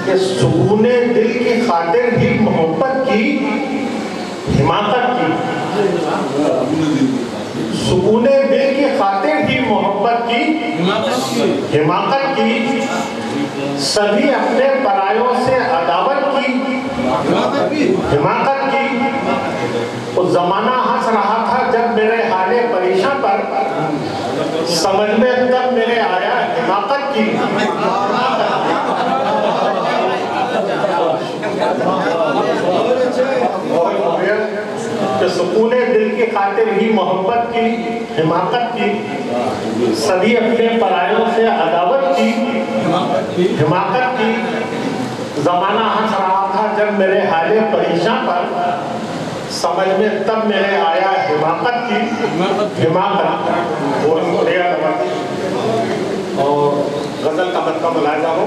कि सुकूने दिल की खातिर ही मोहब्बत की हिमाकत की, सुकूने दिल की खातिर ही मोहब्बत की हिमाकत की, सभी अपने परायों से अदावत की हिमाकत की। उस जमाना हंस रहा था जब मेरे हाले परेशान पर, समझ में तब मेरे आया हिमाकत की। तो सुकूने दिल की खातिर ही मोहब्बत की हिमाकत की, सभी अपने परायों से अदावत की हिमाकत की। जमाना हंस रहा था जब मेरे हाले परेशान पर, समझ में तब मेरे आया हिमाकत की हिमाकत। और गजल का मत का मुलाजा हो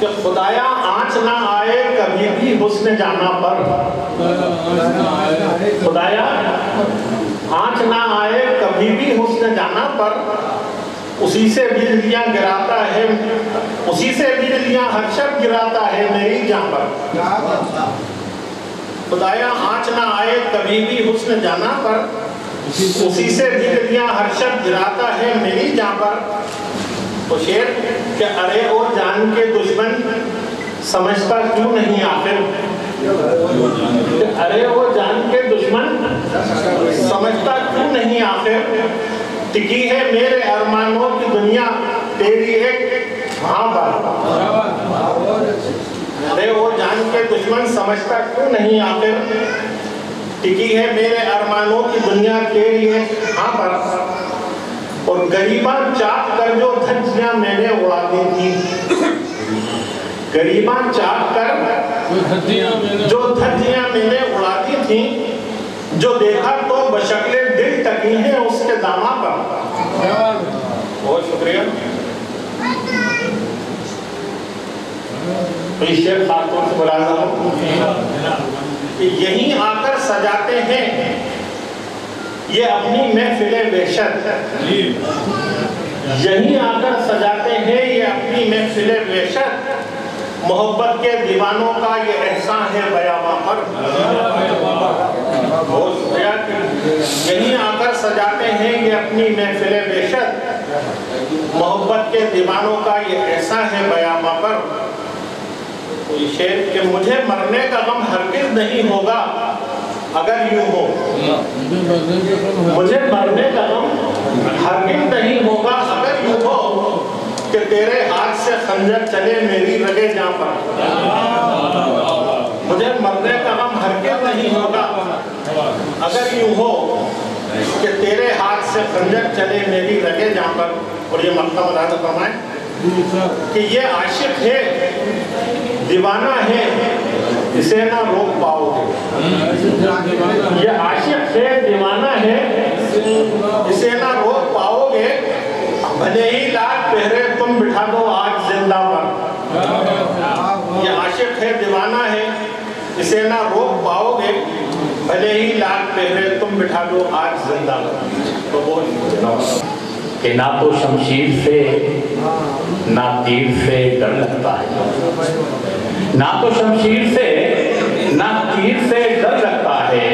कि खुदाया आँच ना आए कभी भी हुस्न जाना पर, खुदाया आँच ना आए कभी भी हुस्न जाना पर, उसी से बिजलियां गिराता है, उसी से बिजलियां हर शब गिराता है मेरी जान पर। खुदाया आँच ना आए कभी भी हुस्न जाना पर, उसी से बिजलियां हर शब गिराता है मेरी जान पर। तो शेर कि अरे ओ जान के दुश्मन समझता क्यों नहीं आखिर, अरे ओ जान के दुश्मन समझता क्यों नहीं आखिर, टिकी है मेरे अरमानों की दुनिया तेरी एक हाँ पर। अरे वो जान के दुश्मन समझता क्यों नहीं आखिर, टिकी है मेरे अरमानों की दुनिया तेरी एक हाँ पर। और गरीबा चाट कर जो धज्जियां मैंने उड़ा दी थी, गरीबा चाट कर जो धज्जियां मैंने उड़ा दी थी, जो देखा तो बशक्ले दिल टकी है उसके दामा पर। बहुत शुक्रिया। तो शेर खातून से बुला रहा हूँ कि यहीं आकर सजाते हैं ये अपनी महफिले बेशत, यहीं आकर सजाते हैं ये अपनी महफिले बेशत, मोहब्बत के दीवानों का ये एहसान है बयामा पर। बहुत शुक्रिया। यहीं आकर सजाते हैं ये अपनी महफिले बेशत, मोहब्बत के दीवानों का ये एहसान है बयामा पर। शेर कि मुझे मरने का गम हरगिज़ नहीं होगा अगर यूं हो, मुझे मरने का गम हरगिज़ नहीं होगा अगर यूं हो, कि तेरे हाथ से खंजर चले मेरी रगे जां पर। मुझे मरने का गम हरगिज़ नहीं होगा अगर यूं हो, कि तेरे हाथ से खंजर चले मेरी रगे जां पर। और ये मक्का मुलाज़ा फरमाए कि ये आशिक है दीवाना है इसे ना रोक पाओगे, ये आशिक है दीवाना है इसे ना रोक पाओगे, भले ही लाख पहरे तुम बिठा दो आज जिंदा पर। ये आशिक है दीवाना है इसे ना रोक पाओगे, भले ही लाख पहरे तुम बिठा दो आज जिंदा पर। तो बहुत कि ना तो शमशीर से ना तीर से डर लगता है, ना तो शमशीर से ना तीर से डर लगता है,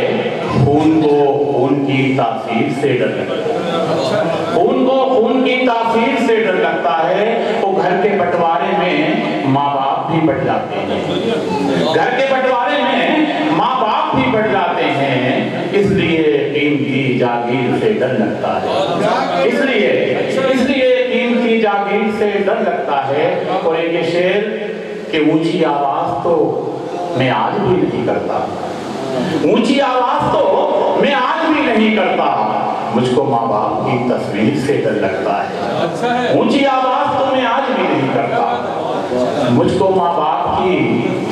खून को खून की तासीर से डर लगता है, खून को खून की तासीर से डर लगता है। तो घर के बंटवारे में माँ बाप भी बढ़ जाते हैं, घर के बंटवारे में माँ बाप भी बढ़ जाते हैं, इसलिए कीमती जागीर से डर लगता है, इसलिए कीमती जागीर से डर लगता है। और एक शेर कि ऊंची आवाज तो मैं आज भी नहीं करता, ऊंची आवाज तो मैं आज भी नहीं करता, मुझको माँ बाप की तस्वीर से डर लगता है। ऊंची आवाज तो मैं आज भी नहीं करता, मुझको माँ बाप की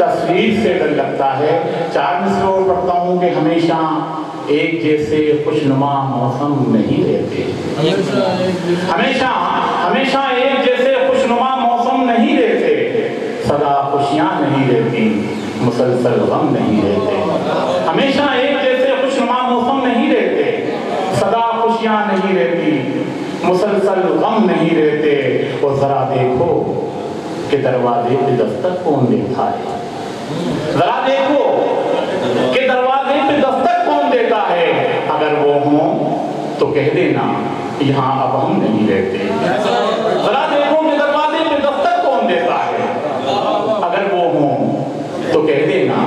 तस्वीर से डर लगता है। चार मिसरे और पढ़ता हूँ कि हमेशा एक जैसे खुशनुमा मौसम नहीं रहते, हमेशा हमेशा एक जैसे खुशनुमा मौसम नहीं रहते, सदा खुशियाँ नहीं रहती मुसलसल गम नहीं रहते, हमेशा एक जैसे खुशनुमा मौसम नहीं रहते, सदा खुशियाँ नहीं रहती मुसलसल गम नहीं रहते। और जरा देखो कि दरवाजे पे दस्तक कौन देता है, जरा देखो कि दरवाजे पे दस्तक कौन देता है। अगर वो हो तो कह देना यहाँ अब हम नहीं रहते। जरा देखो कि दरवाजे पे दस्तक कौन देता है, अगर वो हो तो कह देना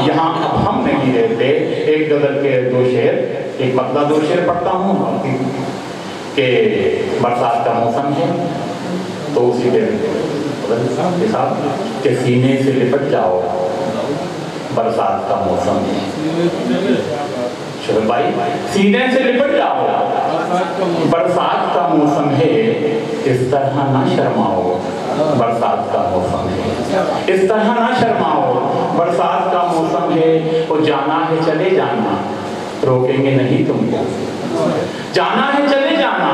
यहाँ अब हम नहीं रहते। एक गजल के दो शेर, एक पतला दो शेर पढ़ता हूँ कि बरसात का मौसम है तो उसी के साथ के सीने से लिपट जाओ, बरसात का मौसम है। शोहर भाई, सीने से लिपट जाओ, बरसात का मौसम है, इस तरह ना शर्माओ, बरसात का मौसम है, इस तरह ना शर्माओ, बरसात का मौसम है। और जाना है चले जाना, रोकेंगे नहीं तुमको, जाना है चले जाना,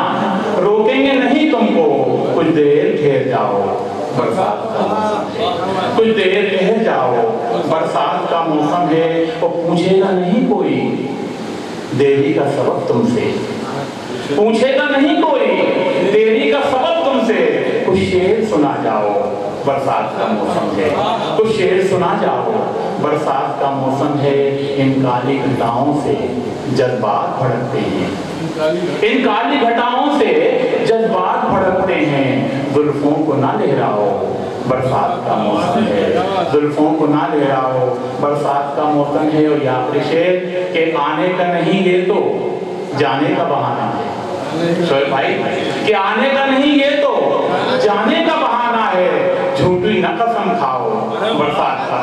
रोकेंगे नहीं तुमको। कुछ देर ठहर जाओ, बरसात का मौसम है, कुछ देर ठहर जाओ, बरसात का मौसम है। और पूछेगा नहीं कोई देरी का सबब तुमसे, पूछेगा नहीं कोई देरी का सबब तुमसे। कुछ शेर सुना जाओ, बरसात का मौसम है, कुछ शेर सुना जाओ, बरसात का मौसम है। इन काली घटाओं से जज्बात भड़कते हैं, इन काली घटाओं से जज्बात भड़कते हैं। जुल्फों को ना लहराओ, बरसात का मौसम है, जुल्फों को ना लहराओ, बरसात का मौसम है। और आखिरी शेर के आने का नहीं ये तो जाने का बहाना है। शोएब भाई, कि आने का नहीं ये तो जाने का बहाना है। झूठी न कसम खाओ, बरसात का।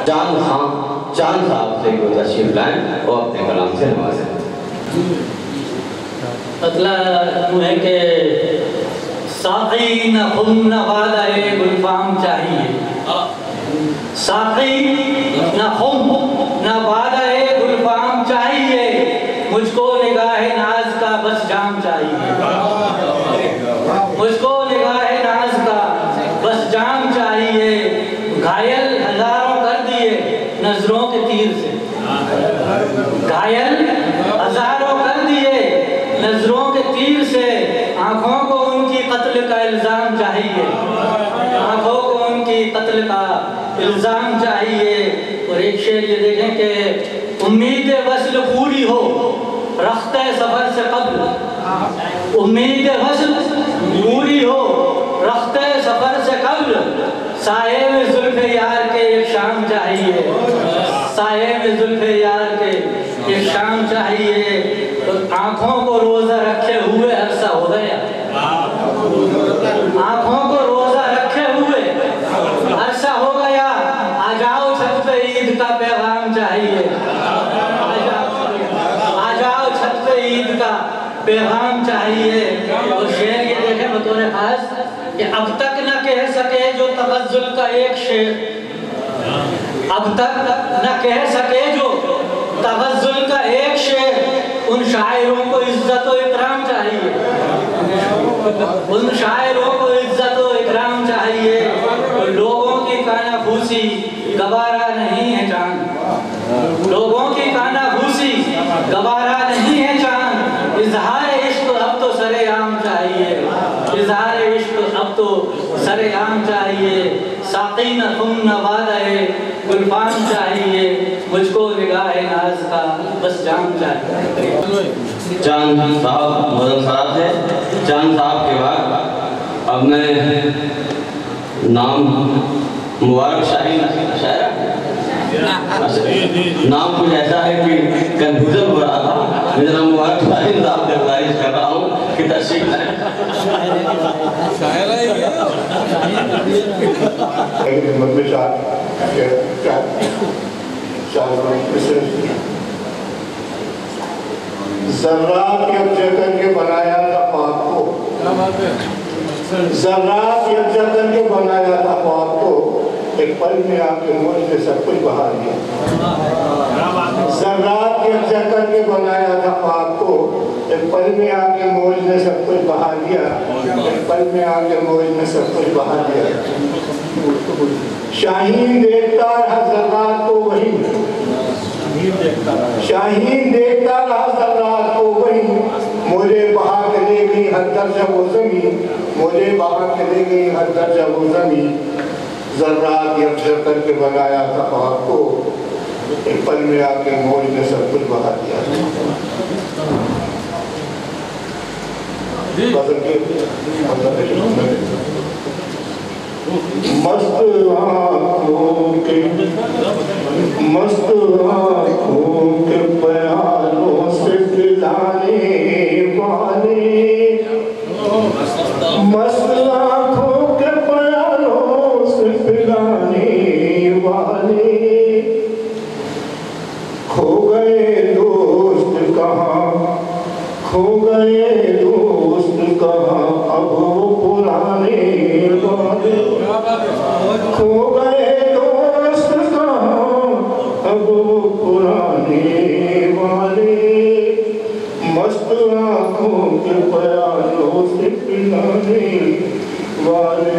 चांद साहब से कोई तशरीफ लाएं और अपने कलाम से नवाजें। अगला है कि साक़ी न खुम न वादा गुलफाम चाहिए, साक़ी न खुम न वादा गुलफाम चाहिए, मुझको निगाहे नाज का बस जाम चाहिए, मुझको निगाहे नाज का बस जाम चाहिए। घायल हजारों कर दिए नजरों के तीर से, घायल हजारों कर दिए नजरों के तीर से। आंखों को उनकी कत्ल का इल्जाम चाहिए, आंखों को उनकी कत्ल का इल्जाम चाहिए। और एक शेर ये देखें कि उम्मीद वस्ल पूरी हो रख्ते सफर से कब्ल, उम्मीद वस्ल पूरी हो रख्ते सफर से कब्ल। साये में जुल्फ़े यार के एक शाम चाहिए, साये में जुल्फ़े यार के एक शाम चाहिए। तो आंखों को रोजा रखे हुए अरसा हो गया, आंखों को रोजा रखे हुए अरसा हो गया। आ जाओ छत पे ईद का पैगाम चाहिए, आ जाओ छत पे ईद का पैगाम चाहिए। और शेर ये देखें बतौर खास कि अब तक न कह सके जो तगज़्ज़ुल का एक शेर, अब तक न कह सके जो तगज़्ज़ुल का एक शेर। उन शायरों को इज्जत और इकराम चाहिए, उन शायरों को इज्जत और इकराम चाहिए। और लोगों की कानाफूसी गवारा नहीं है चांद, लोगों की कानाफूसी गवारा नहीं है चांद। इज़हार इश्क अब तो सरेआम चाहिए, इज़हार इश्क अब तो सरेआम चाहिए। साक़ी न खुम न वादा गुलफाम चाहिए, मुझको निगाहे नाज का बस जाम चाहिए। चांद साहब मदन साहब है। चांद साहब के बाद अब मैं नाम मुबारक शायर नाम कुछ ऐसा है कि कंफ्यूजन हो रहा था। मेरा नाम मुबारक शाहीन साहब से गुजारिश कर रहा हूँ कि तशरीफ लाएं। ज़र्रात यकजा करके बनाया था पाक को, ज़र्रात यकजा करके बनाया था पाक को, एक पल में आपके मौज ने सब कुछ बहा दिया। ज़र्रात यकजा करके बनाया था पाक को, एक पल में आके मौज ने सब कुछ बहा दिया, एक पल में आके मौज ने सब कुछ बहा दिया। शाहीन देखता रहा ज़र्रात को वही, शाहीन देखता रहा ज़र्रात को वही, मुझे बहा दर्जा वो ज़मीं, मुझे बाहर के ले गई हर दर्जा वो ज़मीं, ज़र्रात यकजर करके बनाया था आपको, एक पल में आके मौज में सब कुछ बहा दिया। मस्त आँखों के प्यालों से पिलाने वाले, मस्त आँखों के प्यालों से पिलाने वाले, खो गए दोस्त कहाँ, खो गए दोस्त कहाँ, अब वो पुराने वाले, खो गए दोस्त कहाँ, अब वो पुराने वाले, मस्त आँखों के प्यालों से पिलाने वाले,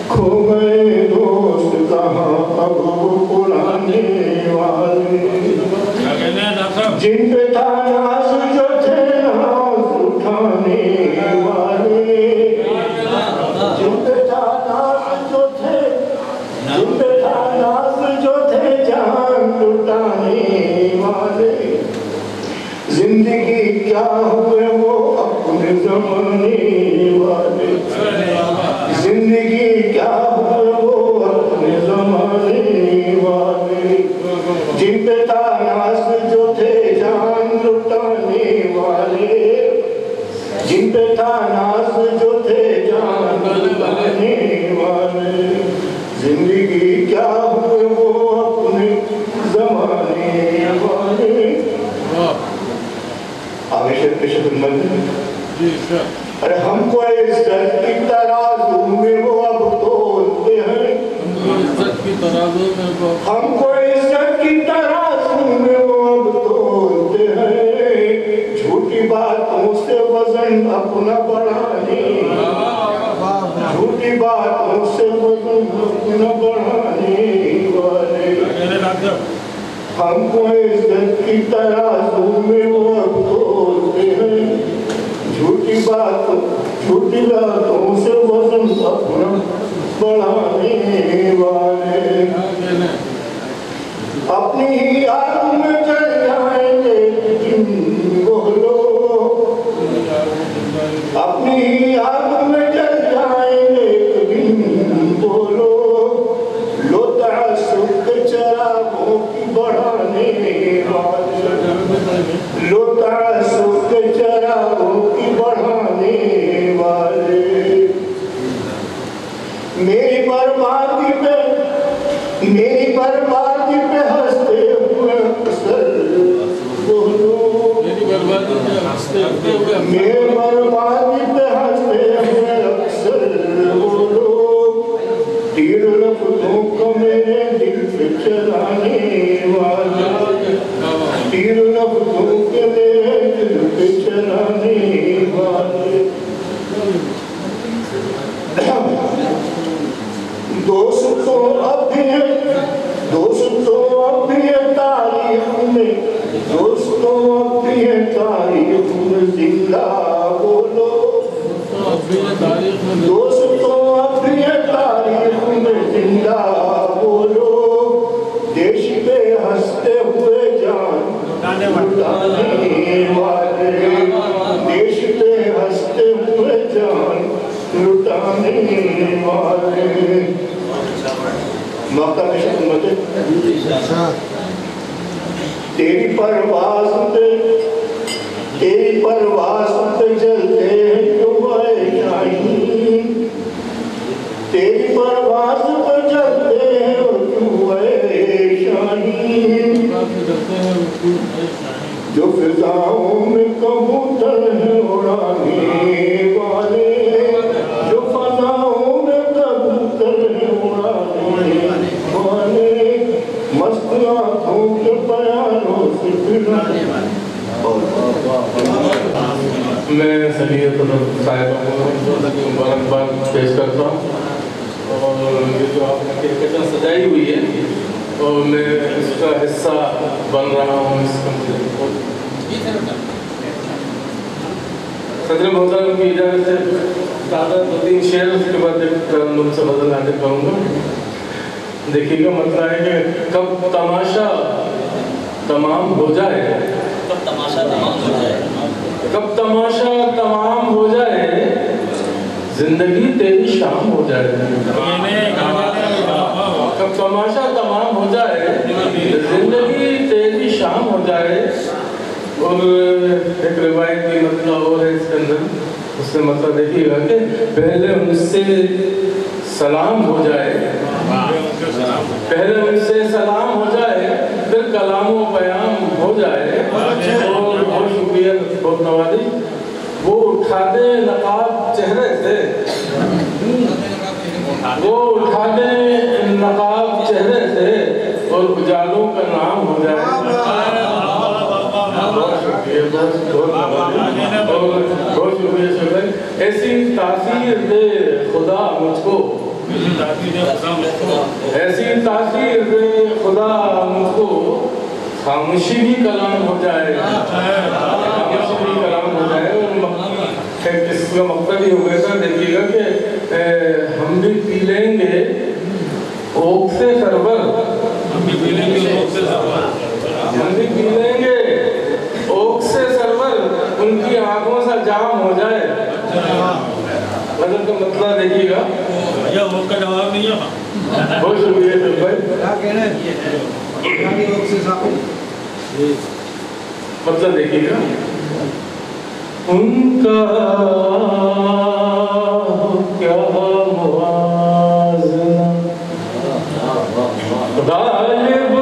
खो गए दोस्त कहाँ, अब वो पुराने वाले, जिन पे था नाज़ जो थे नाज़ उठाने वाले, जिन पे था नाज़ जो थे, जिन पे था नाज़ जो थे जान लुटाने वाले, जिंदगी क्या हुए वो अपने ज़माने वाले, जिंदगी क्या हुए वो अपने ज़माने वाले, जिन पे था नाज़ जो थे जान लुटाने वाले, जिन पे था नाज़ जो थे जान लुटाने वाले, जिंदगी क्या हुए वो अपने ज़माने वाले। आगे से पेश अरे हमको इज्जत की तराजू में वो अब तोलते हैं, हमको इज्जत की तराजू में वो अब तोलते हैं, झूठी बातों से वजन अपना बढ़ाने, झूठी बातों से वजन अपना बढ़ाने वाले, हमको इज्जत की तराजू में वो अब तोलते हैं, झूठी बातों से वजन अपना बढ़ाने वाले, अपनी ही आग में जल जाएंगे वो लोग, अपनी ही आग में जल जाएंगे वो लोग, लो तअस्सुब के चिरागों की बढ़ाने वाले, लो तअस्सुब के चिरागों की बढ़ाने वाले, मेरी बर्बादी पे हंसते हुए अक्सर वो लोग, मेरी बर्बादी पे हंसते हुए अक्सर वो लोग, तीर लफ्ज़ों को मेरे दिल पे चलाने वाले, तीर लफ्ज़ों के मेरे दिल पे चलाने वाले, दोस्तों अब भी है तारीख में, दोस्तों अब भी है तारीख में जिंदा बोलो, दोस्तों अब भी है तारीख में जिंदा बोलो, देश पे हंसते हुए जान लुटाने वाले, देश पे हंसते हुए जान लुटाने वाले, मक्का में शक्मत तेरी परवाज़ पे चलते हैं तुम्हारे शाहीन, तेरी परवाज़ पे चलते हैं तुम्हारे शाहीन, जो फिजाओं में कबूतर हैं उड़ाने वाले, जो फजाओं में कबूतर हैं उड़ाने वाले, मस्त आँखों के प्यालों से पिलाने वाले। मैं सभी साहिबों को मुबारकबाद पेश करता हूँ, और ये जो आपने कैरेक्टर सजाई हुई है और मैं इसका हिस्सा बन रहा हूँ इस कंपनी को। सदर मोहतरम की इजाज़त से ज़्यादा 2-3 शेर, उसके बाद एक तरन्नुम से बदलाने कहूँगा। देखिएगा, मतलब है कि कब तमाशा तमाम हो जाए, कब तमाशा तमाम हो जाए, कब तमाशा तमाम हो जाए, जिंदगी तेरी शाम हो जाए। कब तमाशा तमाम हो जाए, जिंदगी तेरी शाम हो जाए। और एक रिवायत की मतलब और है इसके अंदर, उससे मतलब देखिएगा कि पहले उनसे सलाम हो जाए, पहले उनसे सलाम हो जाए, फिर कलामो बयान हो जाए। और बहुत शुक्रिया, बहुत नवाजी। वो उठा दे नकाब चेहरे से, वो उठा दे नकाब चेहरे से, और उजालों का नाम हो जाए। बहुत शुक्रिया। ऐसी तासीर दे खुदा मुझको, ऐसी तासीर दे खुदा मुझको, खामोशी भी कलाम हो जाए, खामोशी भी कलाम हो जाए। और इसका मकसद ही हो गया था, देखिएगा कि हम भी पी लेंगे ओक से सरवर, हम भी पी लेंगे ओक से सरवर, उनकी आंखों सा जाम हो जाए। मतलब का मतलब देखिएगा, का जवाब नहीं है। बहुत शुक्रिया भाई। मतलब देखिएगा, उनका क्या मुआज़ना गालिब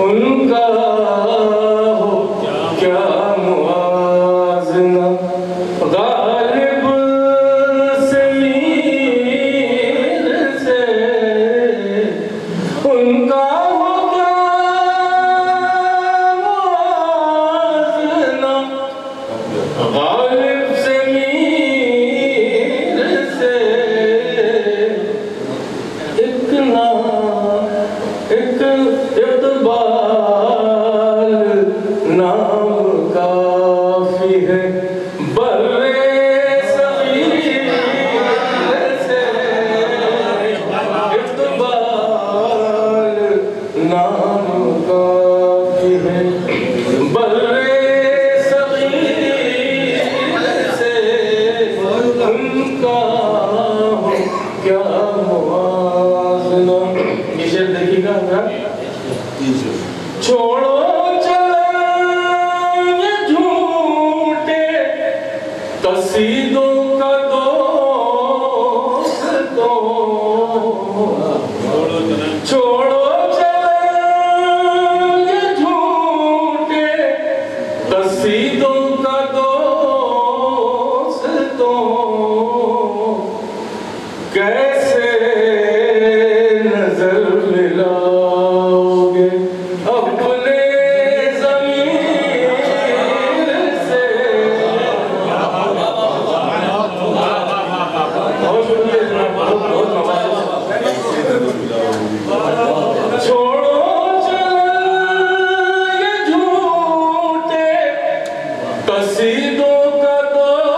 उनका हो क्या मुआज़ना गालिब समीर से, उनका हो क्या मुआज़ना गालिब समीर से। एक ना एक इक़बाल नाम काफी है, बर्रे सगीर से। इक़बाल नाम काफी है, बर्रे सगीर से। उनका हो क्या मुआज़ना। ये शेर देखिएगा जरा। छोड़ो चलेंगे झूठे कसीदों का दोस्तों, छोड़ो चलेंगे झूठे कसीदों का दोस्तों। कैसे नजर मिलाओगे अपने ज़मीर से। बहुत शुक्रिया, बहुत छोड़ो चलेंगे झूठे कसीदों का दोस्तों।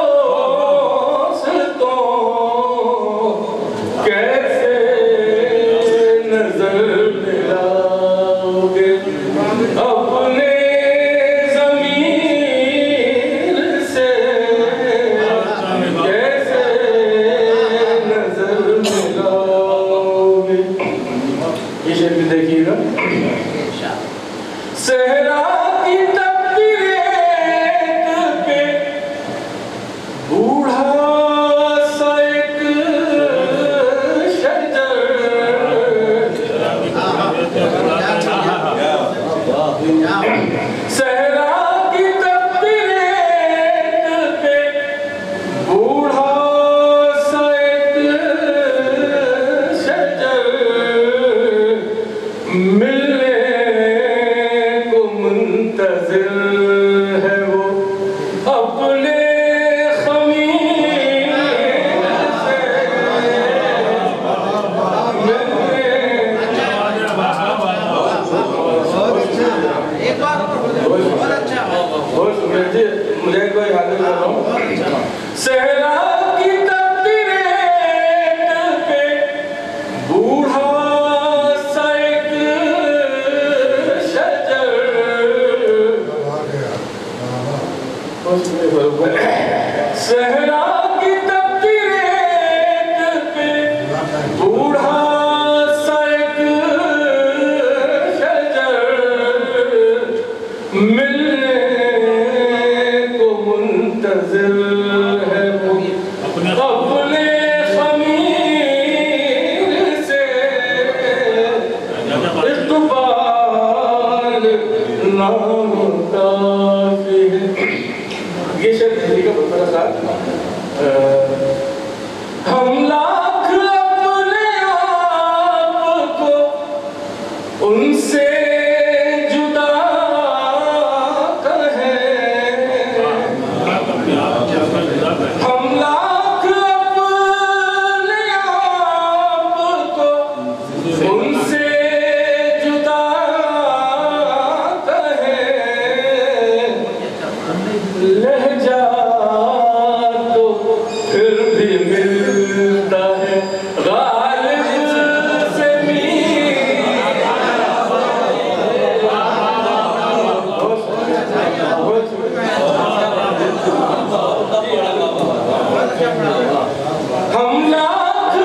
हम लाख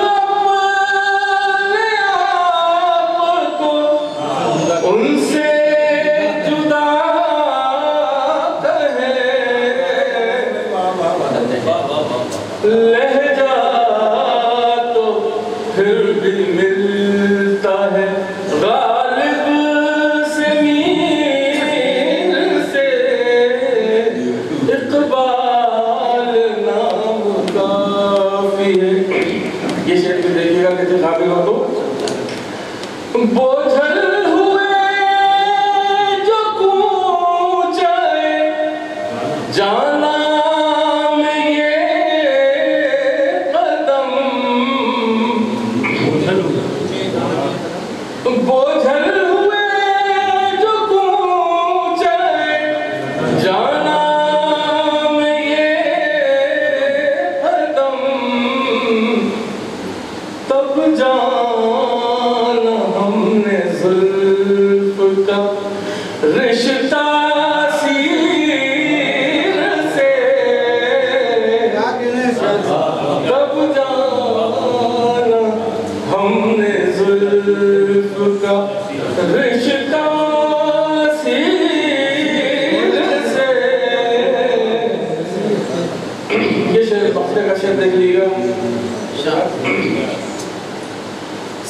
अपने आपको उनसे जुदा लहजा तो फिर भी मिलता है गालिब से मीर से इकबाल नाम काफी है। ये शेर भी देखिएगा कितने काबिल हो तो बोझल हुए जो कूचाए जाना बोझल हुए जो कूचाए जाना में ये हरदम तब जाना हमने जुल्फ का रिश्ता सीर से तब जाना हमने जुल्फ का रिश्ता सीर से। ये शेर बखरे का शेर देख लीजिएगा।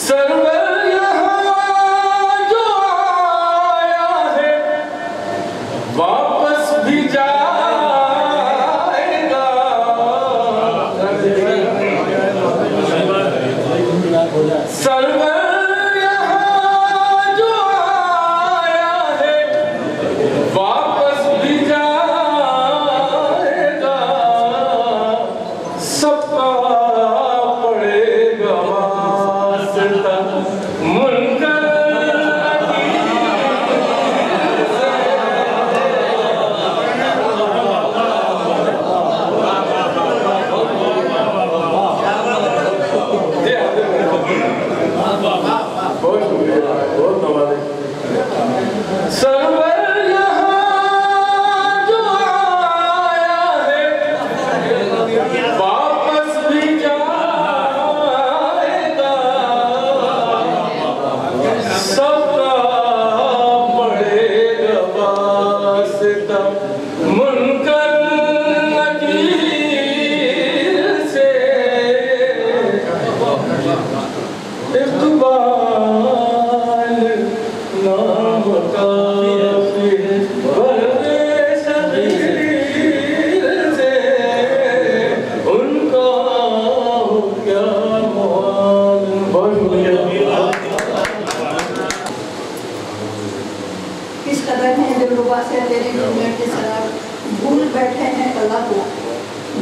सरवर यहाँ जो आया है वापस भी जाएगा। सरवर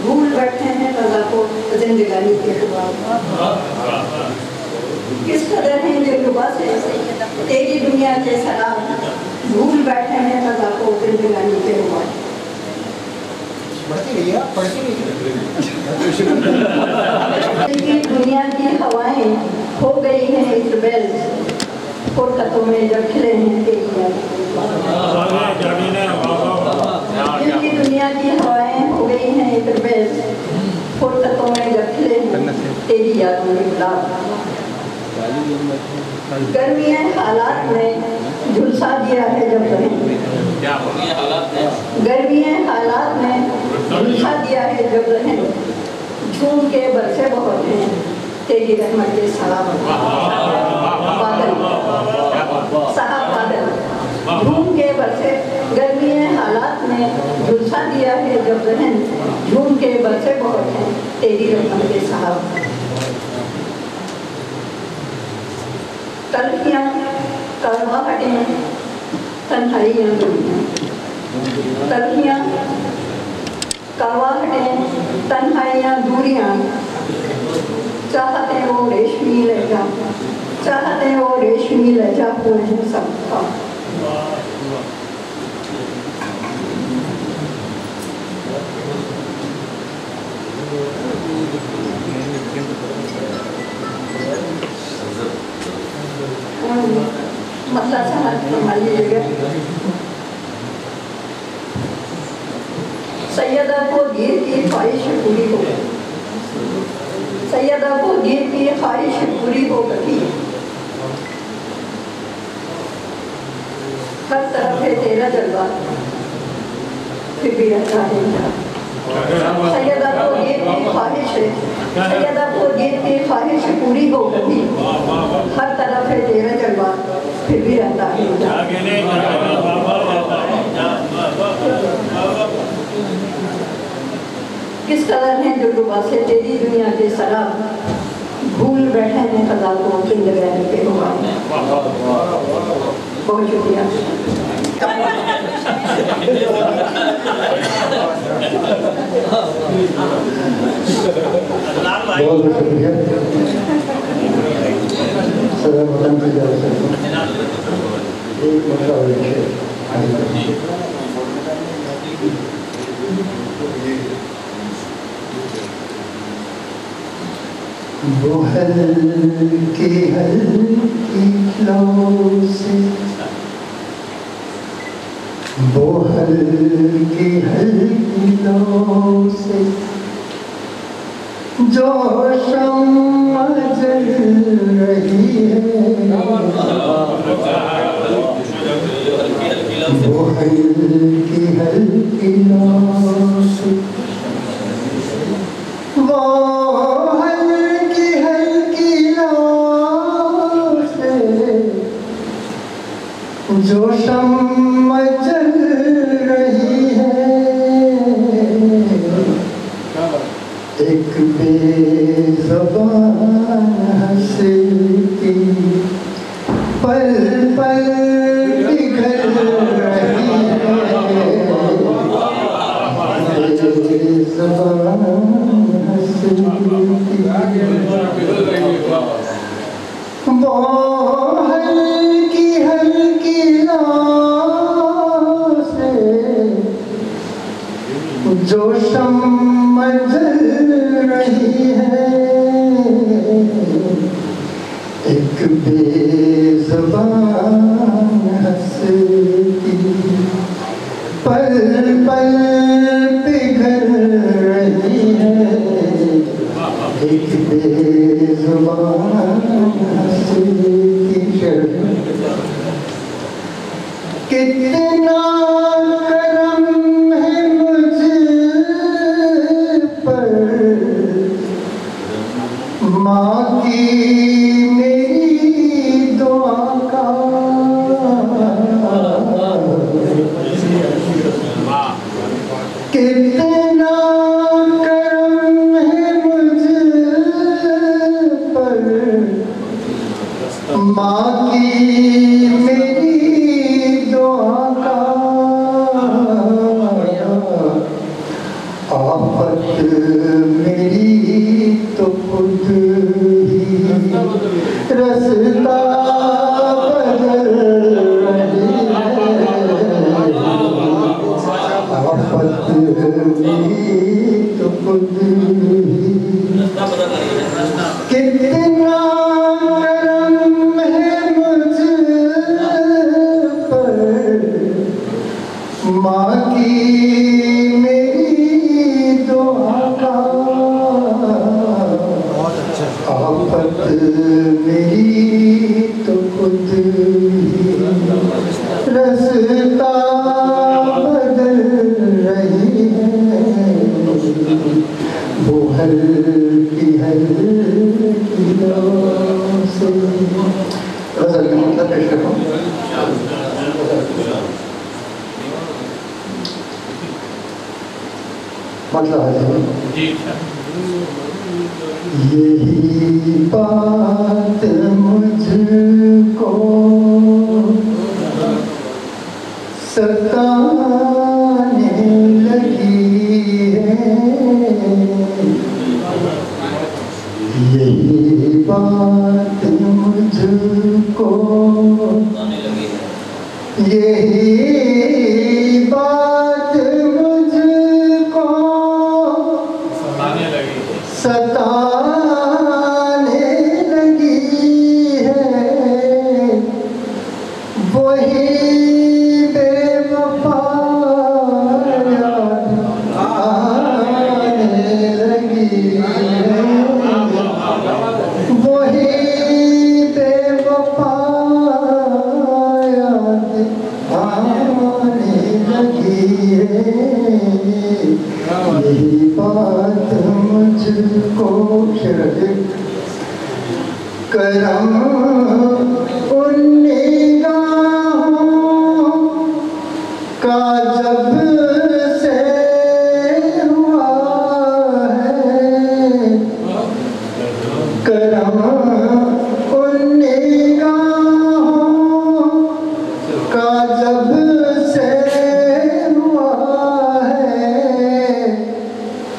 भूल बैठे हैं रज़ा को जिंदगानी के खुआब। किस कदर हैं दिलरुबा से तेरी दुनिया के सलाम, भूल बैठे हैं रज़ा को जिंदगानी के खुआब। दुनिया की हवाएं हो गई हैं इजबेल, फुरकतों में जब खिले हैं तेरी याद। दुनिया की हवाएं हो गई हैं इजबेल, फुरकतों में जब खिले हैं तेरी यादों में गुलाब। गर्मियाँ हालात में झुलसा दिया है जब गर्मियाँ हालात में झुलसा दिया है जब रहें, झूम के बरसे बहुत हैं तेरी रहमत के सलाम। बादल साहब बादल झूम के बरसे, गर्मियाँ हालात में झुलसा दिया है जब रहन, झूम के बरसे बहुत हैं तेरी रहमत के साहब। तलखियाँ कड़वा हटें तन्हाइयाँ दूरियाँ, तलखियाँ कड़वा हटें तन्हाइयाँ दूरियाँ, चाहते वो रेशमी लहजा, चाहते वो रेशमी लहजा फूल है सबका। मतलब समझ लीजिएगा। सैयदा को दीर की ख्वाहिश पूरी हो, सैयदा को गीत की ख्वाहिश पूरी हो गई, हर तरफ है तेरा जलवा फिर भी रहता है। सैयदा को गीत की ख्वाहिश है, सैयदा को गीत की ख्वाहिश पूरी हो गई, हर तरफ है तेरा जलवा फिर भी रहता है। किस कदर है जो डुबा से तेरी दुनिया के शराब, भूल बैठे हैं खदा को जिंदगी के हुआ। बहुत शुक्रिया। बहुत शुक्रिया सदर मदन की तरफ से एक मतलब वो हल्की हल्की लौ से, वो हल्की हल्की लौ से जो शम्मा जल रही है, वो हल्की हल्की लौ से, वो हल्की हल्की लौ से जो शम्मा जल रही है, एक बेज़बान हंसती पल पल पिघल रही है, बेज़बान हंसती वो हल्की हल्की लौ से जो शम्मा जल रही है, एक बेज़बान हंसती पल पल पिघल रही है, एक बेज़बान हंसती। कितना करम है मुझ पर माँ की मेरी दुआ का, कितना करम है मुझ पर माँ की मेरी दुआ का, आफत मेरी तो खुद ही रास्ता बदल रही है, आफत मेरी तो खुद ही। कितना करम है मुझ पर माँ की मेरी दुआ का, आफत मेरी तो खुद ही रास्ता बदल रही है, वो हल्की हल्की लौ से। गज़ल का मतलब पेश करता हूँ। मतलब है यही बात मुझको सताने लगी है, यही बात मुझको, यही बात मुझको सताने लगी है, वही बेवफा याद आने लगी है, यही बात मुझको करम उन निगाहों का जब से हुआ है, करम उन निगाहों का जब से हुआ है,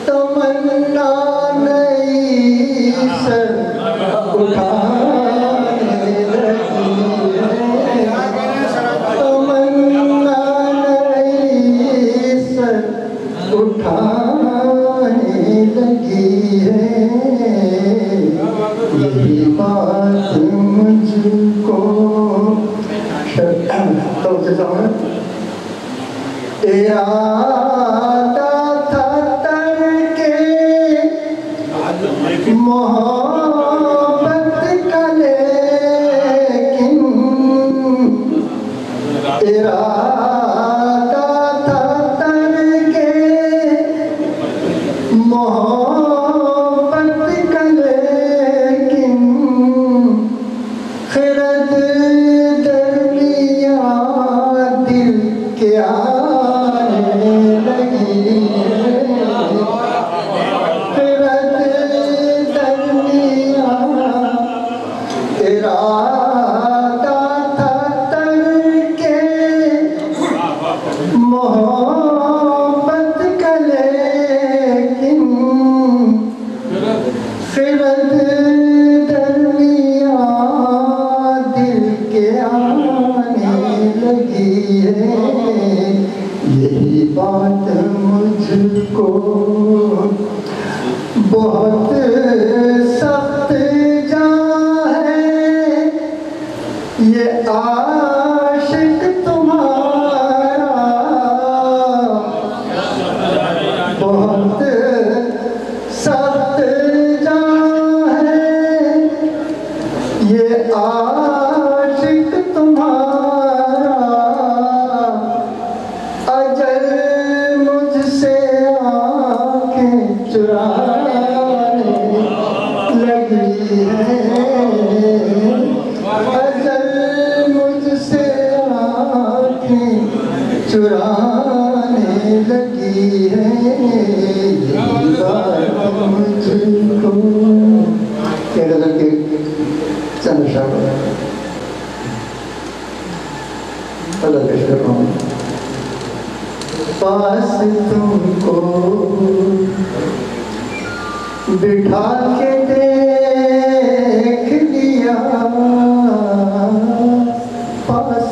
तमन्ना नई सर उठाने लगी है, तमन्ना नई सर उठाने लगी है, यही बात मुझको इरादा था तरके मोहब्बत का, लेकिन इरादा था तरके मोहब्बत का, लेकिन खिरद दरमिया दिल के आने लगी है, खिरद दरमिया इरादा था तरके मोहब्बत का, लेकिन खिरद दरमिया दिल के आने लगी है, यही बात मुझको बहुत सख्त जा है, ये आशिक तुम्हारा बहुत सख्त जा है, ये आशिक तुम्हारा अजल मुझसे आंखें चुराने लगी है, अजल मुझसे आंखें चुराने लगी है, यही बात मुझको के चंद शब्द अलग पास तुमको बिठा के देख लिया, पास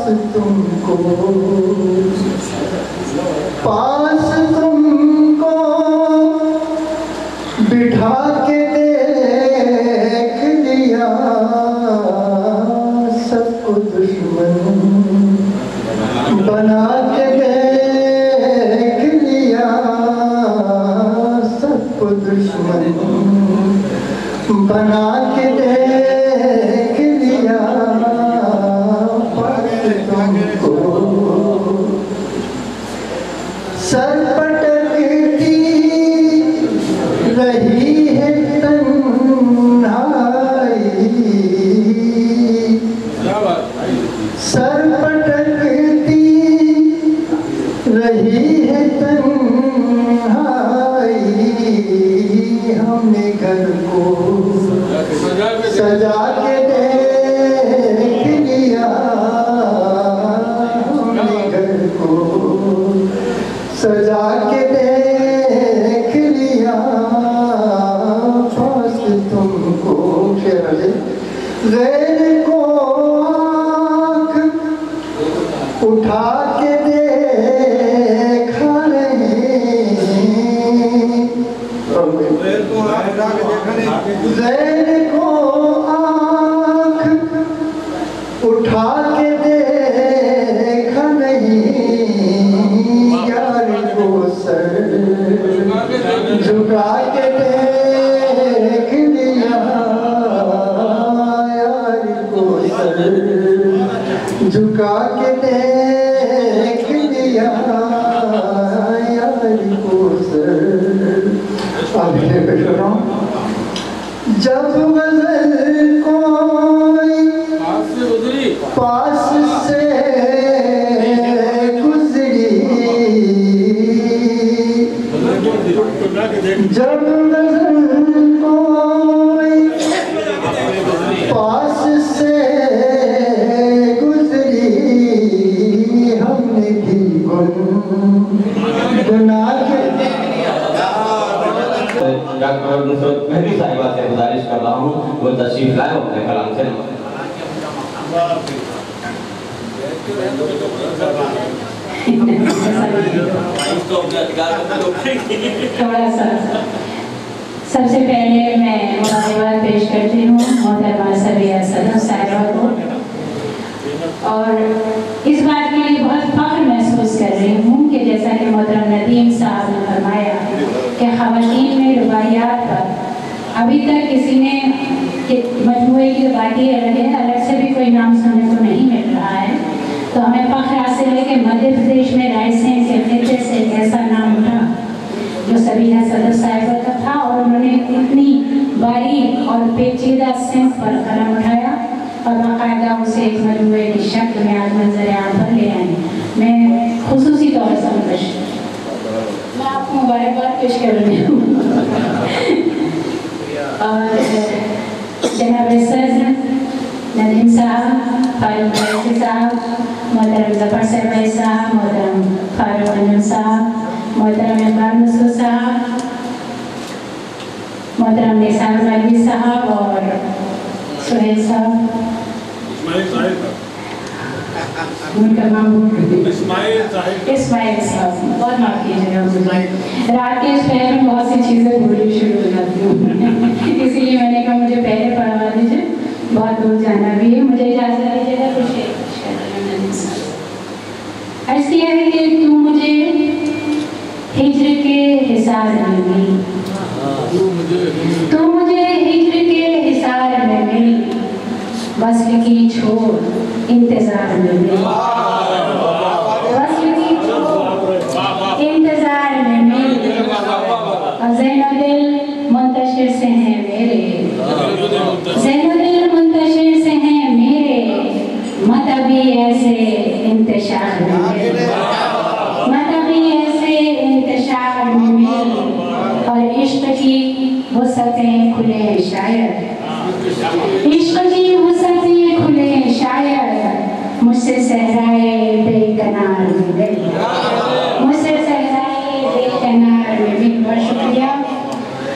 तुमको बिठा के देख लिया, सबको दुश्मन बना के देख लिया, सबको दुश्मन बना के देख लिया, पास तुमको सर पटकती रही है तन्हाई, सर पटकती रही है तन्हाई, हमने घर को सजा के देख लिया, हमने घर को सजा के देख लिया, पास तुमको गैर को आँख उठा के देखा नहीं, गैर को आँख उठा के देखा नहीं, यार को सर झुका के देख लिया, यार को सर झुका के देख लिया, जब गजल कोई पास से गुजरी, जब गजल कोई पास से गुजरी, हमने भी गुनाह के डॉक्टर नुसरत मेहदी साहिबा से गुजारिश कर रहा हूँ वो तशरीफ लाए अपने कलाम से। थोड़ा सा सबसे पहले मैं मुबारकबाद पेश करती हूँ मोहतरमा सबिया सदर साहिबा को, और इस बात के लिए बहुत फख्र महसूस कर रही हूँ कि जैसा कि मोहतरम नदीम साहब ने फरमाया कि ख़वातीन में रुबाइयात पर अभी तक किसी ने मजमूए की बातें अलग से भी कोई नाम सुनने को नहीं मिल रहा है। तो हमें फख्र हासिल है कि मध्य प्रदेश में रायसेन के खिते से एक ऐसा नाम उठा जो सबीना सदर साहिबा का था, और उन्होंने इतनी बारीक और पेचीदा सिंह पर कलम उठाया और बाकायदा उसे एक मजमूए की शक्ल में आज मंजर आम पर ले आए। मैं खुसूसी तौर से मैं आपको मुबारकबाद पेश कर रही हूँ। और जनाब सदर नदीम साहब, फारूक भाई साहब, मोहतरम जफर साहब साहब, मोहतरम फारूक अनम साहब, मोहतरम इमरान मसूद साहब, मोहतरम निसार मलवी साहब और सुहेल साहब, उनका नाम इस्माइल साहब, बहुत माफ कीजिएगा मुझे, रात के इस पहर में बहुत सी चीज़ें भूलनी शुरू हो जाती हूँ इसीलिए मैंने कहा मुझे पहले पढ़वा दीजिए, बहुत दूर जाना भी है, मुझे इजाज़त दीजिएगा। कुछ अर्ज़ किया है कि तू मुझे हिज्र के हिसार में मिल, तू मुझे हिज्र के हिसार में मिल, वस्ल की छोड़ इंतजार में मिल, वस्ल की छोड़ इंतजार में मिल, और ज़ैनो दिल मुंतशिर से हैं मेरे, ज़ैनो दिल मुंतशिर से हैं मेरे, मत अभी ऐसे इंतशार में मिल, मत अभी ऐसे इंतशार में मिल, और इश्क की वुसअतें खुले शायर, इश्क की वुसअतें खुले शायर, मुझसे सहराए बेकनार में मिल, मुझसे सहराए बेकनार में मिल। बहुत शुक्रिया।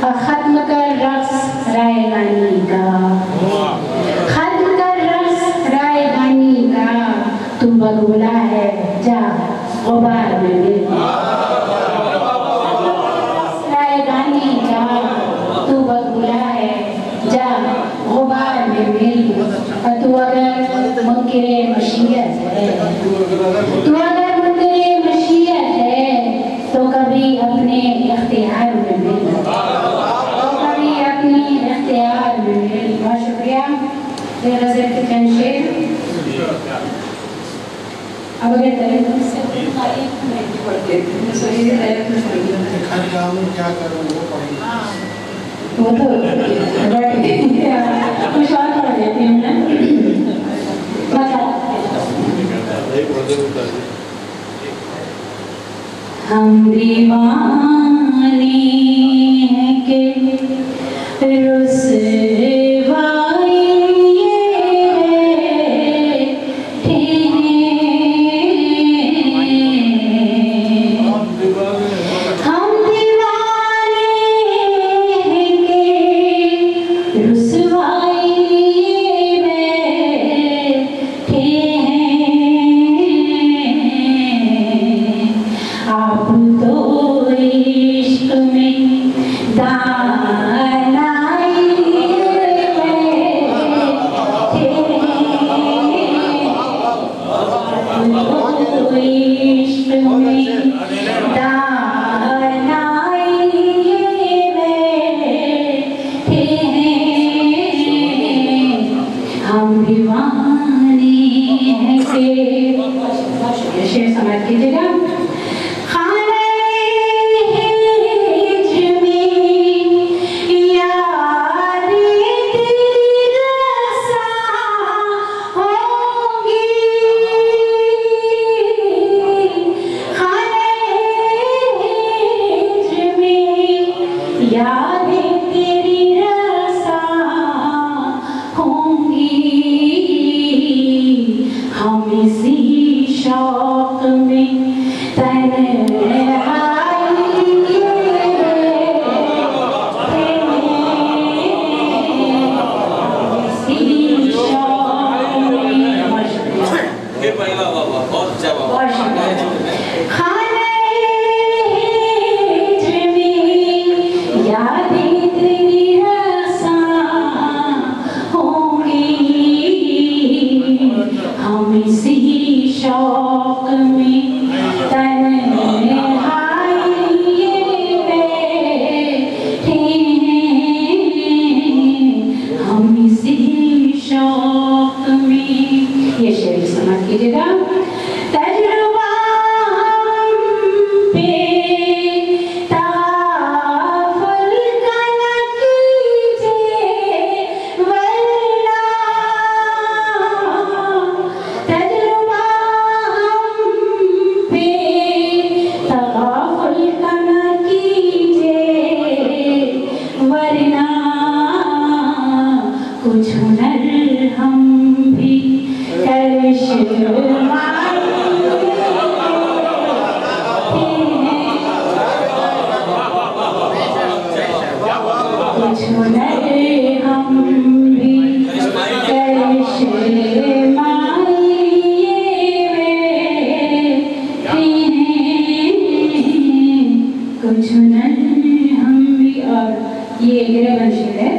और खत्म कर रक्स रायगानी का, खत्म कर रक्स रायगानी का, तू बगुला है जा गुबार में मिल, रायगानी का तू बगुला है जा गुबार में मिल। और तू अगर मुनकिरे मशीयत है, तू अगर मुनकिरे मशीयत है, तो कभी अपने इख्तियार में मिल, तो कभी अपने इख्तियार में मिल। बहुत शुक्रिया। ये गज़ल के चंद शेर। अब अगर तरीक़ों से मैं पढ़ देती हूँ, सही है क्या करूँ वो तो कुछ और पढ़ देती हूँ ना। हम दीवाने हैं के रुसवाई कुछ हुनर हम भी कर शर्माए कुछ हुनर हम भी कर शर्माए कुछ हुनर हम भी। और ये मेरा बंशीर है।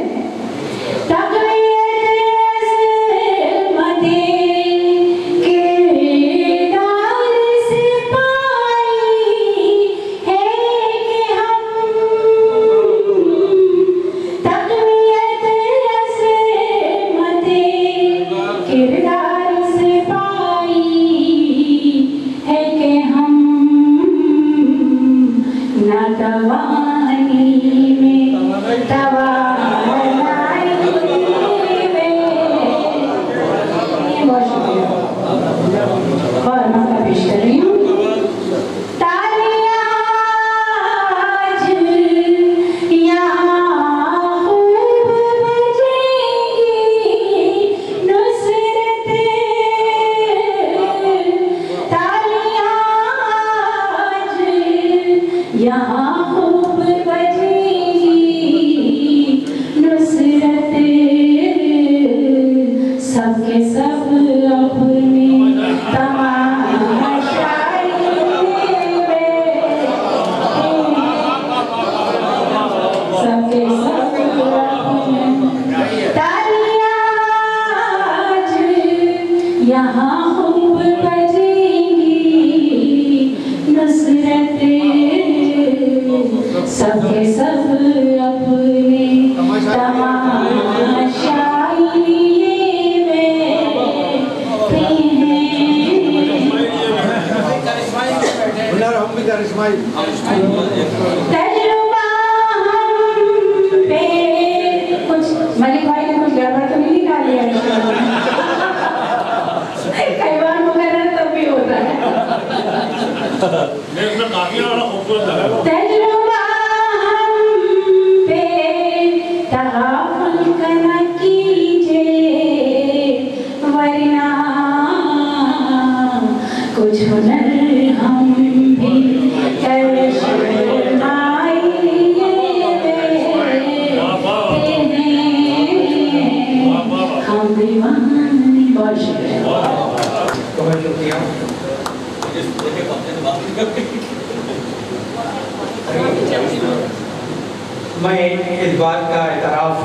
मैं इस बात का एतराफ़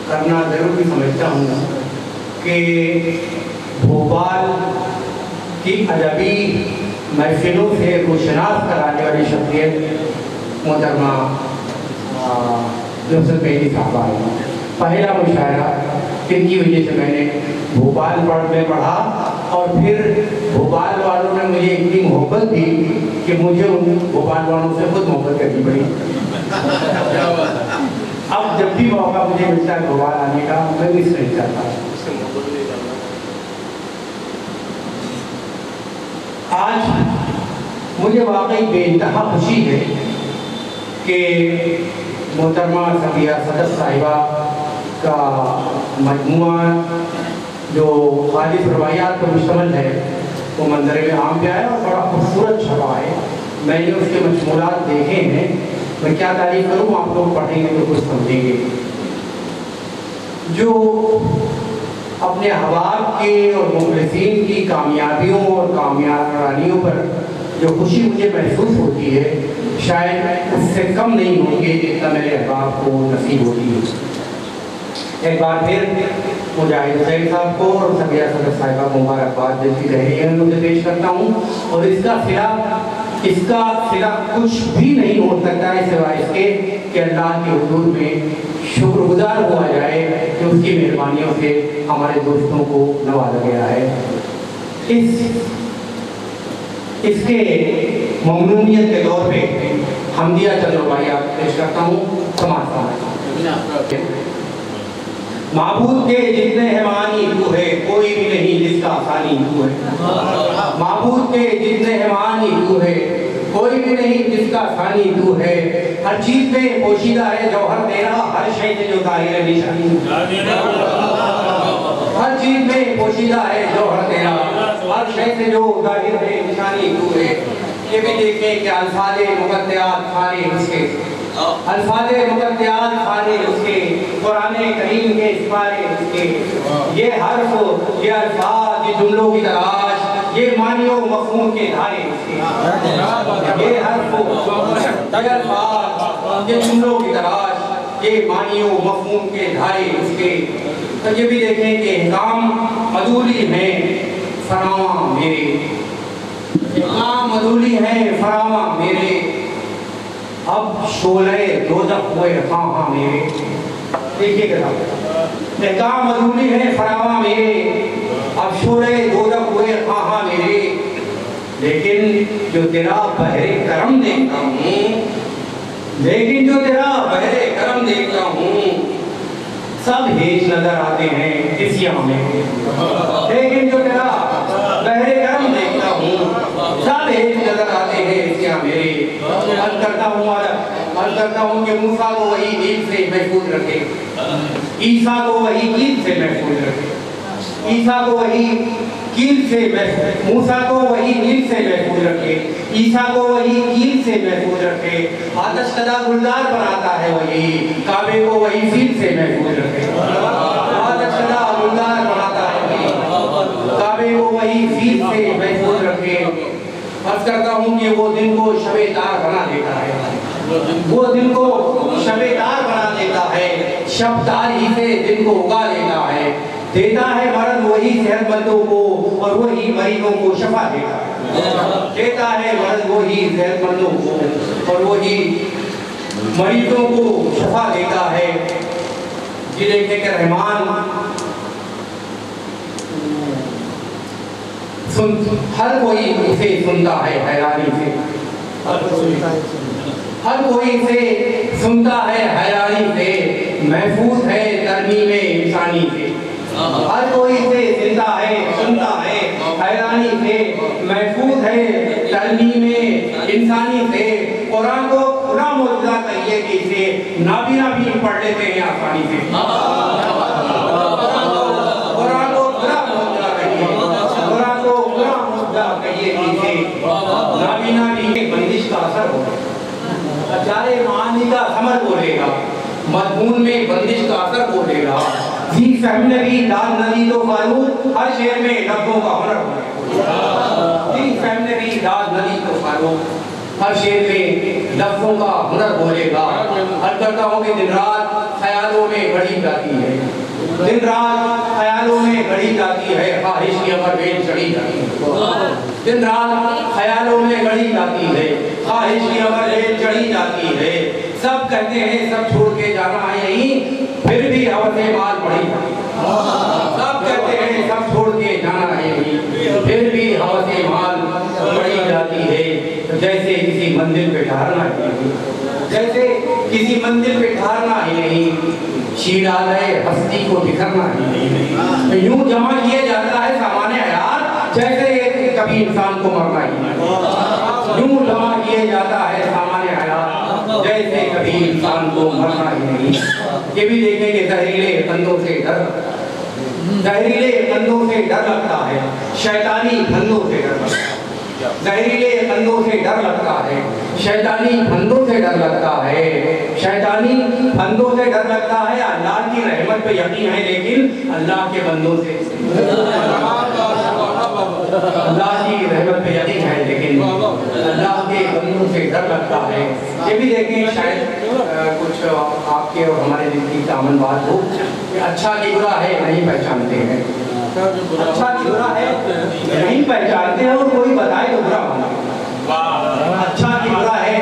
करना ज़रूरी समझता हूँ कि भोपाल की अदबी महफिलों से रोशनास कराने वाली शख्सियत मोहतरमा नुसरत मेहदी साहबा है। पहला मुशायरा इनकी वजह से मैंने भोपाल में पढ़ा और फिर भोपाल वालों ने मुझे इतनी मोहब्बत दी कि मुझे उन भोपाल वालों से खुद मोहब्बत करनी पड़ी। अब जब भी मौका मुझे मिलता है भोपाल आने का, मैं मिस नहीं करता। आज मुझे वाकई बेइंतहा खुशी है कि मोहतरमा सबिया सदर साहिबा का मजमुआ जो खालिद रवायात पर मुश्तमिल है वो मंजर में आम पे आया और बड़ा खूबसूरत छपा है। मैंने उसके मशमूलात देखे हैं, मैं क्या तारीफ करूँ, आप लोग पढ़ेंगे तो कुछ समझेंगे। जो अपने अहबाब के और मुखलिसीन की कामयाबियों और कामयाबियों पर जो खुशी मुझे महसूस होती है, शायद उससे कम नहीं होगी जितना मेरे अहबाब को नसीब होती है। एक बार फिर मुजाहिद हुसैन साहब को और सबिया सदर साहिबा को मुबारकबाद देती रही उन्हें पेश करता हूँ। और इसका सिला कुछ भी नहीं हो सकता है सिवाय इसके कि अल्लाह के हुजूर में शुक्रगुजार हुआ जाए कि उसकी मेहरबानियों से हमारे दोस्तों को नवाजा गया है। इसके ममनूनियत के तौर पे हमदिया चंद रुबाइयात पेश करता हूँ। समाज माबूद के जितने है मानी तू है, कोई भी नहीं जिसका आसानी तू है। माबूद के जितने है मानी तू है, कोई भी नहीं जिसका आसानी तू है। हर चीज में पोशीदा है जौहर तेरा, हर हर शय से जो जाहिर है निशानी, हर चीज में पोशीदा है जौहर तेरा, हर शय से जो जाहिर है निशानी तू है। ये भी देखें कि अल्फाज़े मुक़द्दरात खाने उसके, अल्फाज़े मुक़द्दरात खाने उसके, कुराने करीम के इस्पारे उसके, ये हर्फ, ये अल्फाज, ये जुमलों की तलाश, ये मानियो मफ़हूम के धारे उसके, ये हर्फ, ये अल्फाज, ये जुमलों की तलाश, ये मानियो मफ़हूम के धारे उसके। तो ये भी देखें कि इहकाम मदूली हैं फरामा मेरे, इहकाम मदूली हैं फरामा मेरे, अब शोले दोज़ख हुए हाँ मेरे। देखिएगा इहकाम मदूली हैं फरामा मेरे, अब शोले दोज़ख हुए हाँ मेरे, लेकिन जो तेरा बहरे करम देखता हूँ, लेकिन जो तेरा बहरे करम देखता हूँ, सब हेज नजर आते हैं किसिया में, लेकिन जो तेरा बहरे करम देखता हूँ, सब हेज नजर आते हैं किसिया मेरे। अर्ज़ करता हूँ कि मूसा को वही नील से महफूज रखे, ईसा को वही कील से महफूज रखे, ईसा को वही कील से महफूज, मूसा को वही नील से महफूज रखे, ईसा को वही कील से महफूज रखे, आतश कदा गुलजार बनाता है वही, काबे को वही फील से महफूज रखे, आतश कदा गुलजार बनाता है वही, काबे को वही फील से महफूज रखे। अर्ज़ करता हूँ कि वो दिन को शबेदार बना देता है, वो दिन को शबेदार बना देता है, शबदार ही से दिन को उगा लेता है, देता है मर्द वही सेहतमंदों को और वही मरीजों को शफा देता है, देता है मर्द वही सेहतमंदों को और वही मरीजों को शफा देता है। ये देखे कि रहमान हर कोई उसे सुनता है हैरानी से, हर कोई इसे सुनता है हैरानी से, महफूज है तरमीम इंसानी से, हर कोई इसे सुनता है हैरानी से, महफूज है तरमीम इंसानी से। कुरान को खुदा मौजूदा कहिए कि इसे नाबीना भी पढ़ लेते हैं आसानी से, कुरान को खुदा मौजूदा कहिए, कुरान को खुदा मौजूदा कहिए कि इसे नाबीना भी बंदिश का असर हो, अचारे मानी का समर बोलेगा, मजमून में बंदिश का असर बोलेगा, जी फहम नबी दाल नदी तो फारूक, हर शेर में लफ्ज़ों का हुनर बोलेगा, जी फहम नबी दाल नदी तो फारूक, हर शेर में लफ्ज़ों का हुनर बोलेगा। हर करता हूँ कि दिन रात ख्यालों में गढ़ी जाती है, दिन रात ख्यालों में गढ़ी जाती है, ख्वाहिश की अमर बेल चढ़ी जाती है, दिन रात ख्यालों में गढ़ी जाती है, ख्वाहिश की अमर बेल चढ़ी जाती है। सब कहते हैं सब छोड़ के जाना है यहीं, फिर भी हवसे माल पड़ी, सब कहते हैं सब छोड़ के जाना है यहीं, फिर भी हवसे माल पड़ी जाती है। तो जैसे किसी मंदिर पे ठहरना ही नहीं, जैसे किसी मंदिर पे ठहरना ही नहीं, शीराज़े हस्ती को बिखरना ही नहीं, तो यूं जमा किया जाता है सामान्य हयात, जैसे कभी इंसान को मरना ही नहीं, यूं जमा किया जाता है सामान्य हयात, जैसे कभी इंसान को मरना ही नहीं। ये भी देखेंगे जहरीले फंदों से डर, जहरीले फंदों से डर लगता है, शैतानी फंदों से डर लगता है, जहरीले फंदों से डर लगता है, शैतानी फंदों से डर लगता है, शैतानी फंदों से डर लगता है। अल्लाह की रहमत पे यकीन है लेकिन अल्लाह के बंदों से, अल्लाह की रहमत पे यकीन है लेकिन अल्लाह के बंदों से डर लगता है। ये भी देखें शायद कुछ आपके और हमारे दिल की दामन बात हो कि अच्छा की बुरा है नहीं पहचानते हैं, अच्छा की बुरा है नहीं पहचानते हैं, और कोई बताए तो बुरा मानते हैं, अच्छा की बुरा है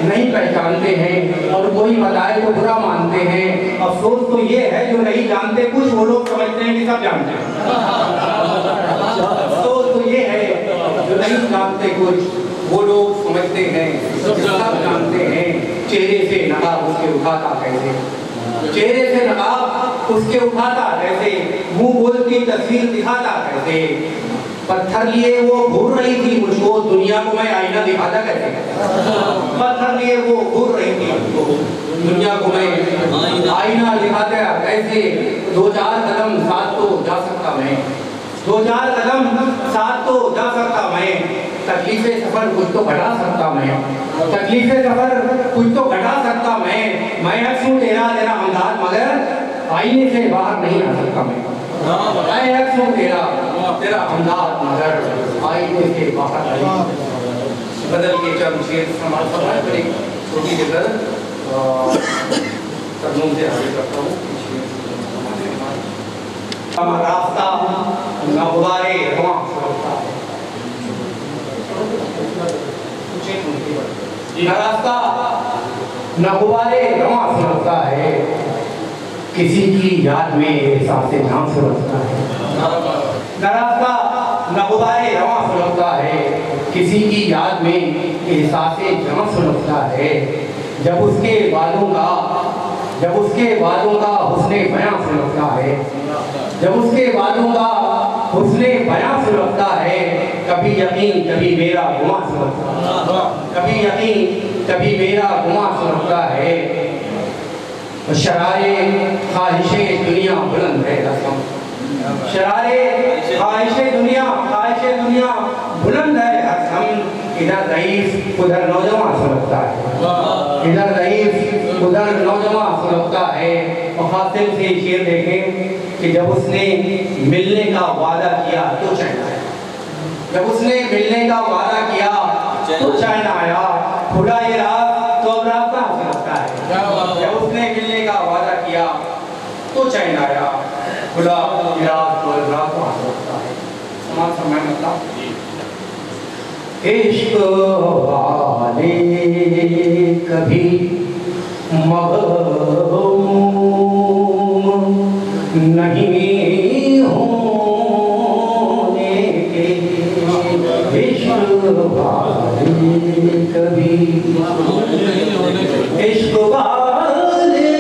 नहीं पहचानते हैं और कोई बताए तो बुरा मानते हैं। अफसोस तो ये है जो नहीं जानते कुछ वो लोग समझते हैं कि सब जानते हैं, अफसोस तो ये है जो नहीं जानते कुछ वो लोग समझते हैं सब जानते हैं। चेहरे से नकाब उसके उठाता कैसे, चेहरे से नकाब उसके उठाता कैसे, मुंह बोलती तस्वीर दिखाता कैसे, पत्थर लिए वो घूर रही थी मुझको, दुनिया को मैं आईना दिखाता कैसे? पत्थर लिए वो घूर रही थी मुझको, दुनिया को मैं आईना दिखाता कैसे? 2-4 कदम साथ तो जा सकता मैं, 2-4 कदम साथ तो जा सकता मैं, तकलीफे सफर कुछ तो घटा सकता मैं, तकलीफे सफर कुछ तो घटा सकता मैं अक्सू तेरा हमदाद मगर आईने से बाहर नहीं आ सकता मैं अक्सू तेरा हमदाद मगर आईने से बाहर नहीं। बदल के चंद शेर समाज समाज पर एक छोटी जगह कदमों से आगे करता हूँ। रास्ता न गुबारे रवां सुलगता है, न रास्ता न गुबारे रवां सुलगता है, किसी की याद में एहसासे जान सुलगता है। न रास्ता न गुबारे रवां सुलगता है, किसी की याद में एहसासे जान सुलगता है, जब उसके वादों का हुस्ने बयां सुलगता है, जब उसके वादों का हुस्ने बयां सुलगता है, कभी यकीन कभी मेरा गुमा सुलगता है, कभी यकीन कभी मेरा गुमा सुलगता है। शरारे ख्वाहिशे दुनिया बुलंद है रस्म, शरारे ख्वाहिशे दुनिया बुलंद है रस्म, इधर रईस उधर नौजवान सुलगता है, इधर रईस उधर नौजवान सुलगता है। और हासिल से शेर देखें कि जब उसने मिलने का वादा किया तो चैन आया, जब उसने मिलने का वादा किया तो चैन आया, खुदा ये रात तो अब रात कहाँ से लगता है, जब उसने मिलने का वादा किया तो चैन आया, खुदा ये रात तो अब रात कहाँ से लगता है। समाज समय मतलब इश्क वाले कभी मगरूम नहीं होने के, इश्क वाले कभी इश्क वाले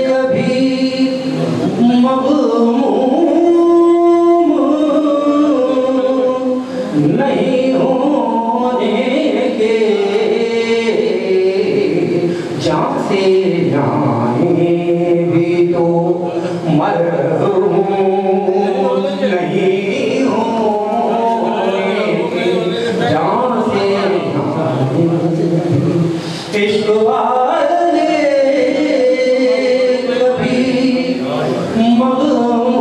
कभी मगरूम नहीं होने के, जान से जाने भी तो मरहूम नहीं होने के, जान से जाने इश्क वाले कभी मगरूम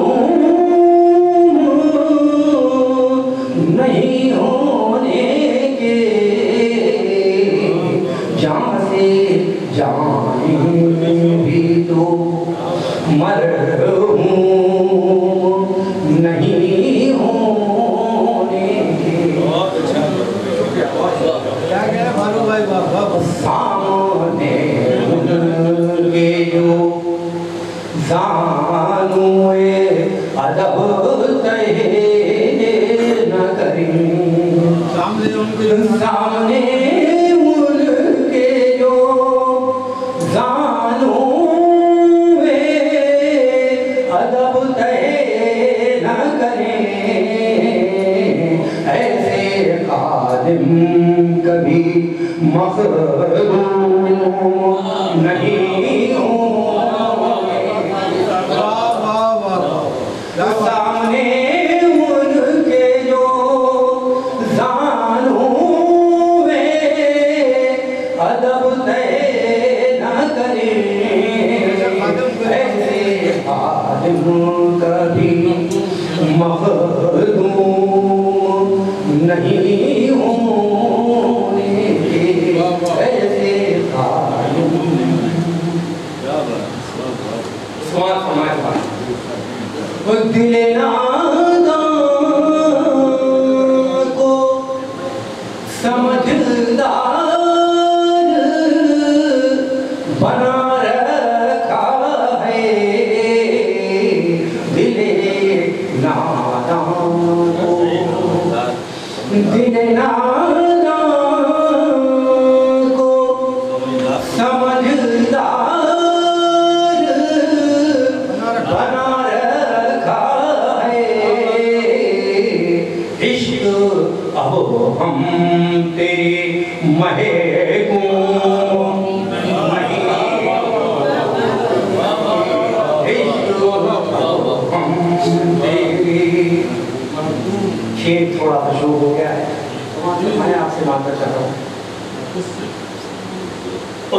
नहीं होने के, जान से जाने भी तो मरहूम नहीं होने के। सामने उनके जो जानूए अदब तहे न करें, सामने उनके जो जानूए अदब तहे न करें, ऐसे खादिम कभी मखदूम नहीं होंगे। सामने उनके जो जानूए अदब तय न करें, ऐसे खादिम कभी मखदूम नहीं होने के, ऐसे खादिम। दिले नादां को समझदार बना रखा है, दिले नादां को, दिले नादां को समझदार बना रखा है, शो हो गया है, मैं आपसे बात कर रहा हूँ।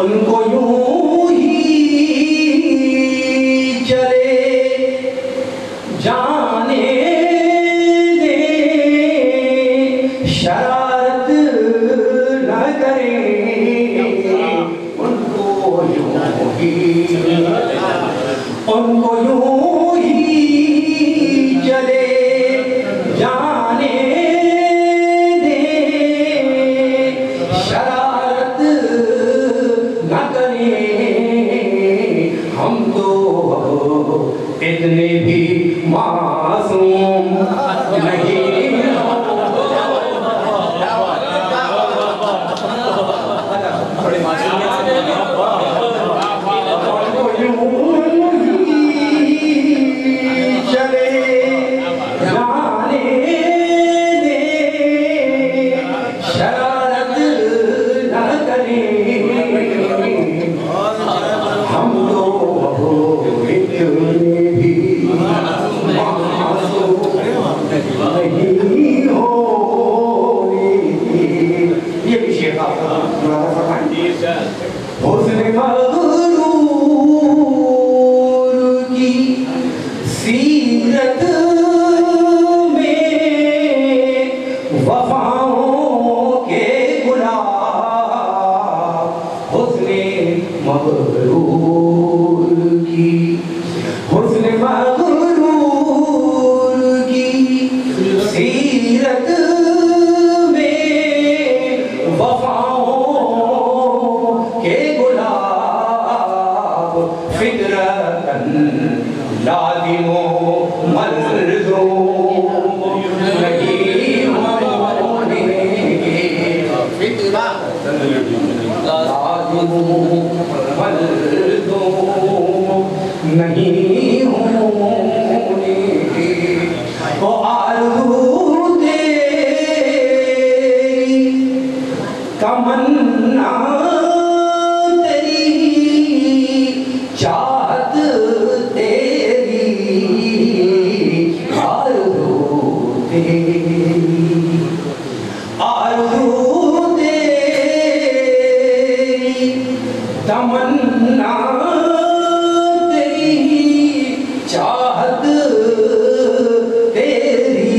उनको यूं ही चले जाने दे, शरारत न करें, उनको यूं ही चले जाने दे, शरारत न करें, हम तो इतने भी मासूम नहीं। सीरत में वफाओं के गुलाब, हुस्ने मगरूर की, हुस्ने मगरूर की सीरत में वफाओं के गुलाब, फितरतन लादिमो मर्दो नहीं होने, लादिमो मर्दो नहीं होने, ओ आरज़ू तेरी तमन्ना तेरी चाहत तेरी, आरज़ू तेरी तमन्ना तेरी चाहत तेरी,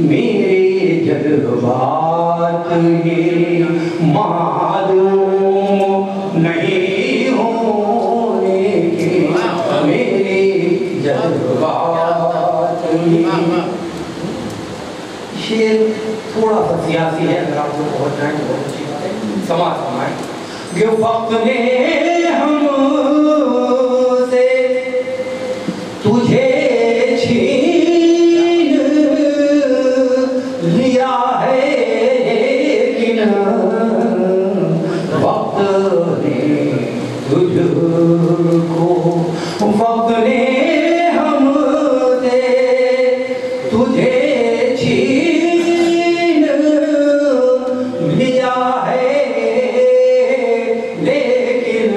मेरे जज्बात ये मालूम नहीं होने के, मेरे जज्बात शेर थोड़ा सा सियासी है, अगर आपको पहुंच जाए तो बहुत अच्छी बात है। समाज समाए कि वक्त ने हमसे तुझे छीन लिया है, लेकिन वक्त ने तुझको, वक्त ने हमसे तुझे छीन लिया है, लेकिन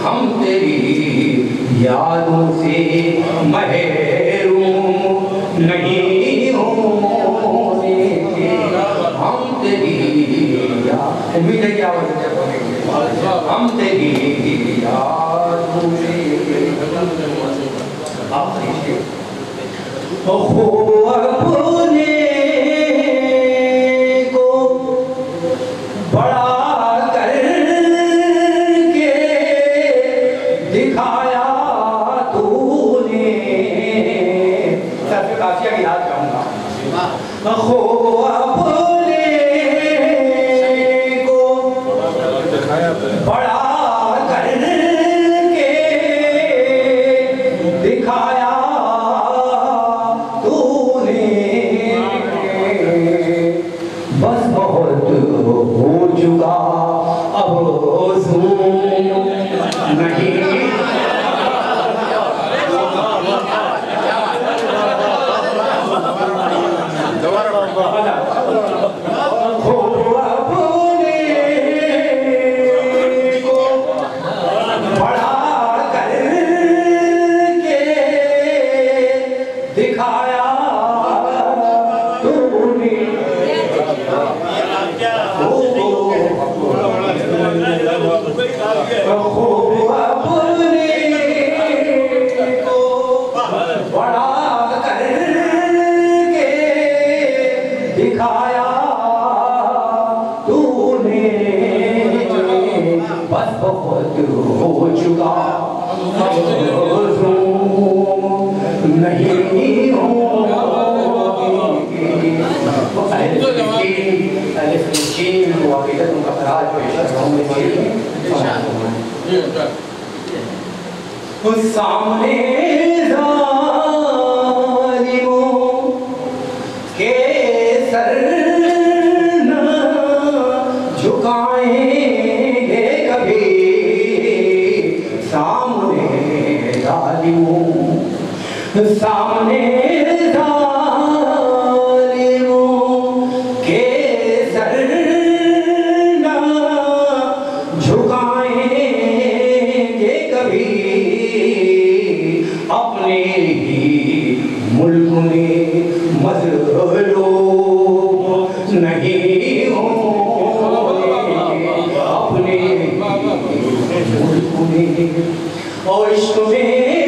हम तेरी यादों से महरूम नहीं होने, हम तेरी उम्मीद है क्या हम तेरी यादों से अपने को बड़ा करके दिखाया तूने, सबसे काफिया की याद करूंगा, अपने को बड़ा करके दिखाया तूने, बस बहुत हो चुका अब नहीं। दिखाया खूब अपने को बड़ा करके दिखाया तूने, बस बहुत हो चुका नहीं हो। सामने जालिमों के सर न झुकाएंगे कभी, सामने जालिमों, सामने जालिमों के सर न झुकाएंगे कभी, अपने ही मुल्क में मजलूम नहीं होंगे, अपने मुल्क में और इश्क में